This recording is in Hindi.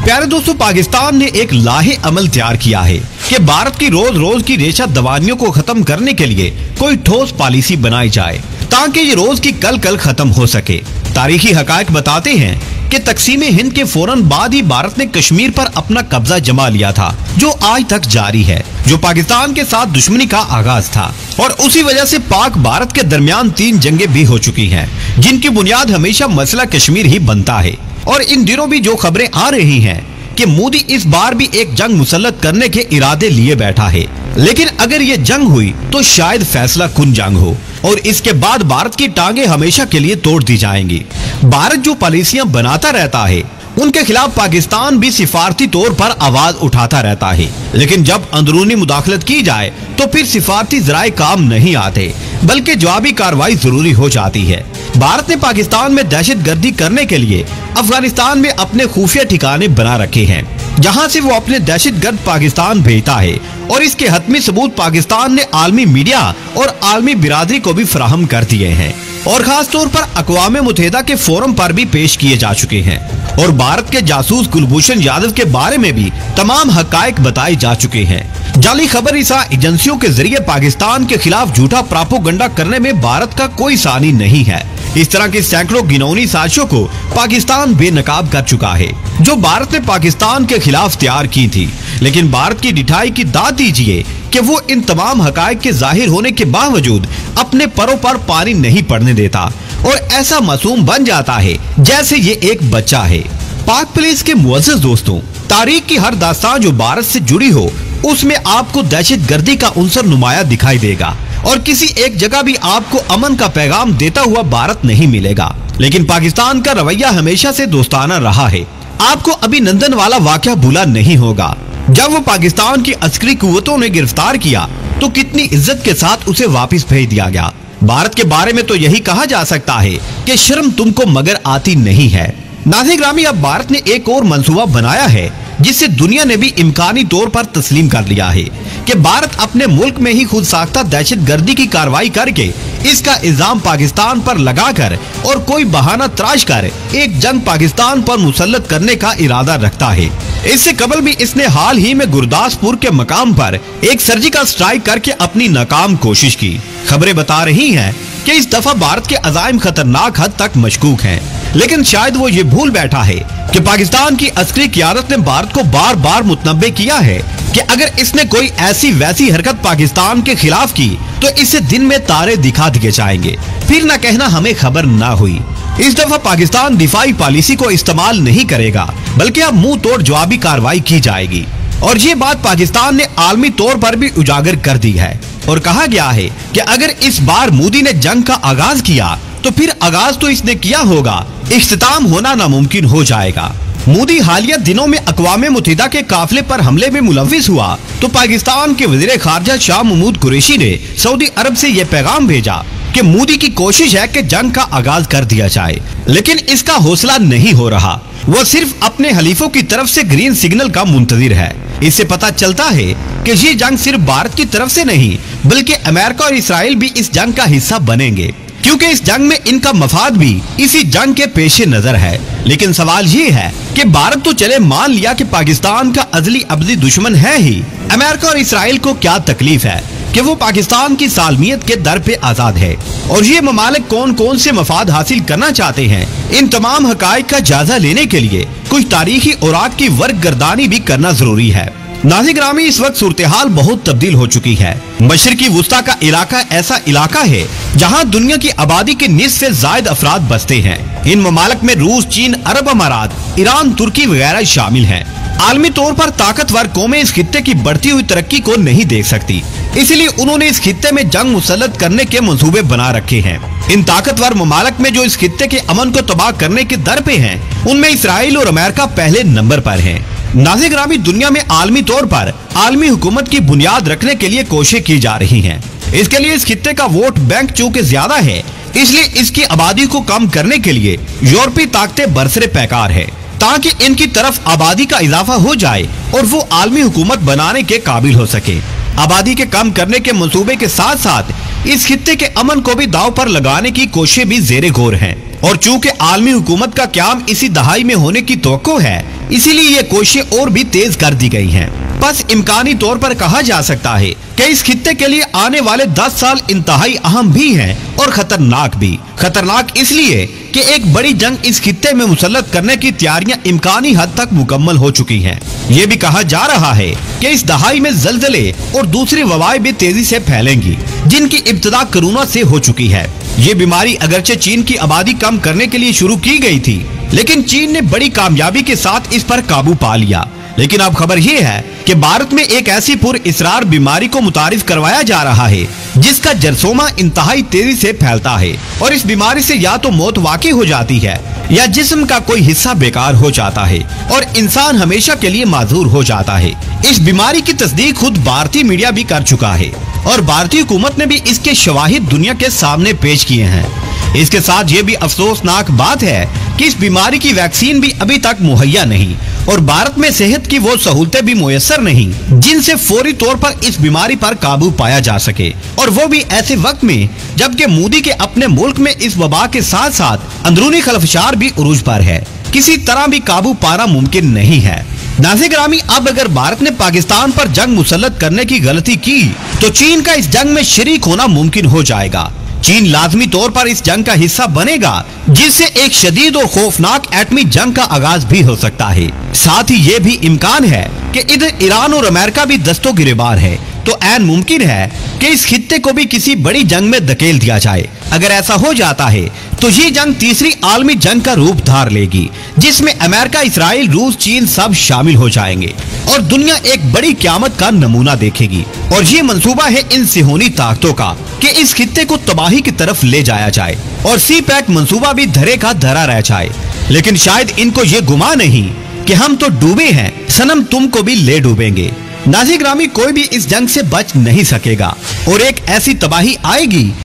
प्यारे दोस्तों, पाकिस्तान ने एक लाहे अमल तैयार किया है कि भारत की रोज रोज की रेशा दवाइयों को खत्म करने के लिए कोई ठोस पॉलिसी बनाई जाए ताकि ये रोज की कल खत्म हो सके। तारीखी हकायक बताते हैं कि तकसीम हिंद के फौरन बाद ही भारत ने कश्मीर पर अपना कब्जा जमा लिया था, जो आज तक जारी है, जो पाकिस्तान के साथ दुश्मनी का आगाज था। और उसी वजह से पाक भारत के दरमियान 3 जंगें भी हो चुकी हैं, जिनकी बुनियाद हमेशा मसला कश्मीर ही बनता है। और इन दिनों भी जो खबरें आ रही हैं कि मोदी इस बार भी एक जंग मुसल्लत करने के इरादे लिए बैठा है, लेकिन अगर ये जंग हुई तो शायद फैसला कुन जंग हो और इसके बाद भारत की टांगे हमेशा के लिए तोड़ दी जाएंगी। भारत जो पॉलिसियां बनाता रहता है उनके खिलाफ पाकिस्तान भी सिफारती तौर पर आवाज उठाता रहता है, लेकिन जब अंदरूनी मुदाखलत की जाए तो फिर सिफारती जराए काम नहीं आते, बल्कि जवाबी कार्रवाई जरूरी हो जाती है। भारत ने पाकिस्तान में दहशतगर्दी करने के लिए अफगानिस्तान में अपने खुफिया ठिकाने बना रखे हैं, जहां से वो अपने दहशतगर्द पाकिस्तान भेजता है और इसके हतमी सबूत पाकिस्तान ने आलमी मीडिया और आलमी बिरादरी को भी फराहम कर दिए हैं और खास तौर पर अक़वाम मुत्तहिदा के फोरम पर भी पेश किए जा चुके हैं। और भारत के जासूस कुलभूषण यादव के बारे में भी तमाम हकायक बताए जा चुके हैं। जाली खबर रिसा एजेंसियों के जरिए पाकिस्तान के खिलाफ झूठा प्रोपेगेंडा करने में भारत का कोई सानी नहीं है। इस तरह की सैकड़ों घिनौनी साजिशों को पाकिस्तान बेनकाब कर चुका है, जो भारत ने पाकिस्तान के खिलाफ तैयार की थी। लेकिन भारत की ढिठाई की दाद दीजिए कि वो इन तमाम हकायक के जाहिर होने के बावजूद अपने परों पर पानी नहीं पड़ने देता और ऐसा मासूम बन जाता है जैसे ये एक बच्चा है। पाक पुलिस के मुअज़्ज़ज़ दोस्तों, तारीख की हर दास्तान जो भारत से जुड़ी हो उसमें आपको दहशतगर्दी का उनसर नुमाया दिखाई देगा और किसी एक जगह भी आपको अमन का पैगाम देता हुआ भारत नहीं मिलेगा। लेकिन पाकिस्तान का रवैया हमेशा से दोस्ताना रहा है। आपको अभिनंदन वाला वाकया भूला नहीं होगा, जब वो पाकिस्तान की अस्करी कुव्वतों ने गिरफ्तार किया तो कितनी इज्जत के साथ उसे वापस भेज दिया गया। भारत के बारे में तो यही कहा जा सकता है कि शर्म तुमको मगर आती नहीं है। नाज़रीन, अब भारत ने एक और मंसूबा बनाया है जिससे दुनिया ने भी इम्कानी तौर पर तस्लीम कर लिया है कि भारत अपने मुल्क में ही खुद साख्ता दहशतगर्दी की कार्रवाई करके इसका इल्जाम पाकिस्तान पर लगाकर और कोई बहाना तराश कर एक जंग पाकिस्तान पर मुसल्लत करने का इरादा रखता है। इससे कबल भी इसने हाल ही में गुरदासपुर के मकाम पर एक सर्जिकल स्ट्राइक करके अपनी नाकाम कोशिश की। खबरें बता रही हैं कि इस दफा भारत के अज़ाइम खतरनाक हद तक मशकूक हैं, लेकिन शायद वो ये भूल बैठा है कि पाकिस्तान की अस्करी क़यादत ने भारत को बार बार मुतनब्बे किया है कि अगर इसने कोई ऐसी वैसी हरकत पाकिस्तान के खिलाफ की तो इसे दिन में तारे दिखा दिए जाएंगे, फिर न कहना हमें खबर न हुई। इस दफा पाकिस्तान दिफाई पॉलिसी को इस्तेमाल नहीं करेगा, बल्कि अब मुंह तोड़ जवाबी कार्रवाई की जाएगी। और ये बात पाकिस्तान ने आलमी तौर पर भी उजागर कर दी है और कहा गया है कि अगर इस बार मोदी ने जंग का आगाज किया तो फिर आगाज तो इसने किया होगा, इख्तिताम होना नामुमकिन हो जाएगा। मोदी हालिया दिनों में अक़वाम मुत्तहिदा के काफिले पर हमले में मुलव्विस हुआ तो पाकिस्तान के वज़ीर खारजा शाह महमूद कुरैशी ने सऊदी अरब से यह पैगाम भेजा कि मोदी की कोशिश है कि जंग का आगाज कर दिया जाए, लेकिन इसका हौसला नहीं हो रहा। वो सिर्फ अपने हलीफों की तरफ से ग्रीन सिग्नल का मुंतजिर है। इससे पता चलता है कि ये जंग सिर्फ भारत की तरफ से नहीं बल्कि अमेरिका और इसराइल भी इस जंग का हिस्सा बनेंगे, क्योंकि इस जंग में इनका मफाद भी इसी जंग के पेश नजर है। लेकिन सवाल ये है कि भारत तो चले मान लिया कि पाकिस्तान का अजली अबदी दुश्मन है ही, अमेरिका और इसराइल को क्या तकलीफ है कि वो पाकिस्तान की सालमियत के दर पे आजाद है और ये ममालिक कौन कौन से मफाद हासिल करना चाहते हैं। इन तमाम हकायक का जायजा लेने के लिए कुछ तारीखी औराक की वर्ग गर्दानी भी करना जरूरी है। नाज़रीन, इस वक्त सूरत हाल बहुत तब्दील हो चुकी है। मशरिकी वुस्ता का इलाका ऐसा इलाका है जहां दुनिया की आबादी के निस्फ से जायद अफराद बसते हैं। इन ममालिक में रूस, चीन, अरब अमारात, ईरान, तुर्की वगैरह शामिल हैं। आलमी तौर पर ताकतवर कौमें इस खित्ते की बढ़ती हुई तरक्की को नहीं देख सकती, इसलिए उन्होंने इस खित्ते में जंग मुसल्लत करने के मंसूबे बना रखे हैं। इन ताकतवर ममालिक में जो इस खित्ते के अमन को तबाह करने के दर पे हैं, उनमें इसराइल और अमेरिका पहले नंबर पर हैं। नाज़रीन, दुनिया में आलमी तौर पर आलमी हुकूमत की बुनियाद रखने के लिए कोशिशें की जा रही हैं। इसके लिए इस खित्ते का वोट बैंक चूंकि ज्यादा है, इसलिए इसकी आबादी को कम करने के लिए यूरोपीय ताकतें बरसरे पैकार है ताकि इनकी तरफ आबादी का इजाफा हो जाए और वो आलमी हुकूमत बनाने के काबिल हो सके। आबादी के कम करने के मंसूबे के साथ साथ इस खित्ते के अमन को भी दाव पर लगाने की कोशिशें भी जेरे गौर हैं। और चूंकि आलमी हुकूमत का क़याम इसी दहाई में होने की तवक्को है, इसीलिए ये कोशिशें और भी तेज कर दी गई हैं। बस इम्कानी तौर पर कहा जा सकता है कि इस खित्ते के लिए आने वाले 10 साल इंतहाई अहम भी हैं और खतरनाक भी। खतरनाक इसलिए कि एक बड़ी जंग इस खित्ते में मुसल्लत करने की तैयारियां इम्कानी हद तक मुकम्मल हो चुकी हैं। ये भी कहा जा रहा है कि इस दहाई में जल्जले और दूसरी वबाएं भी तेजी से फैलेंगी, जिनकी इब्तिदा कोरोना से हो चुकी है। ये बीमारी अगरचे चीन की आबादी कम करने के लिए शुरू की गई थी, लेकिन चीन ने बड़ी कामयाबी के साथ इस पर काबू पा लिया। लेकिन अब खबर ये है कि भारत में एक ऐसी पुरइसरार बीमारी को मुतारिफ करवाया जा रहा है जिसका जरसोमा इंतहाई तेजी से फैलता है और इस बीमारी से या तो मौत वाकई हो जाती है या जिस्म का कोई हिस्सा बेकार हो जाता है और इंसान हमेशा के लिए माजूर हो जाता है। इस बीमारी की तस्दीक खुद भारतीय मीडिया भी कर चुका है और भारतीय हुकूमत ने भी इसके शवाहिद दुनिया के सामने पेश किए हैं। इसके साथ ये भी अफसोसनाक बात है कि इस बीमारी की वैक्सीन भी अभी तक मुहैया नहीं और भारत में सेहत की वो सहूलतें भी मुयस्सर नहीं जिनसे फौरी तौर पर इस बीमारी पर काबू पाया जा सके, और वो भी ऐसे वक्त में जबकि मोदी के अपने मुल्क में इस वबा के साथ साथ अंदरूनी खलफशार भी उरूज पर है। किसी तरह भी काबू पाना मुमकिन नहीं है। नाज़रीन ग्रामी, अब अगर भारत ने पाकिस्तान पर जंग मुसल्लत करने की गलती की तो चीन का इस जंग में शरीक होना मुमकिन हो जाएगा। चीन लाजमी तौर पर इस जंग का हिस्सा बनेगा, जिससे एक शदीद और खौफनाक एटमी जंग का आगाज भी हो सकता है। साथ ही ये भी इम्कान है कि इधर ईरान और अमेरिका भी दस्तों गिरबार है, तो ऐन मुमकिन है कि इस खित्ते को भी किसी बड़ी जंग में धकेल दिया जाए। अगर ऐसा हो जाता है तो ये जंग तीसरी आलमी जंग का रूप धार लेगी, जिसमें अमेरिका, इसराइल, रूस, चीन सब शामिल हो जाएंगे और दुनिया एक बड़ी क़यामत का नमूना देखेगी। और ये मंसूबा है इन सिहोनी ताकतों का कि इस खित्ते को तबाही की तरफ ले जाया जाए और सी पैक मंसूबा भी धरे का धरा रह जाए। लेकिन शायद इनको ये गुमा नहीं कि हम तो डूबे हैं, सनम तुमको भी ले डूबेंगे। नाज़रीन ग्रामी, कोई भी इस जंग से बच नहीं सकेगा और एक ऐसी तबाही आएगी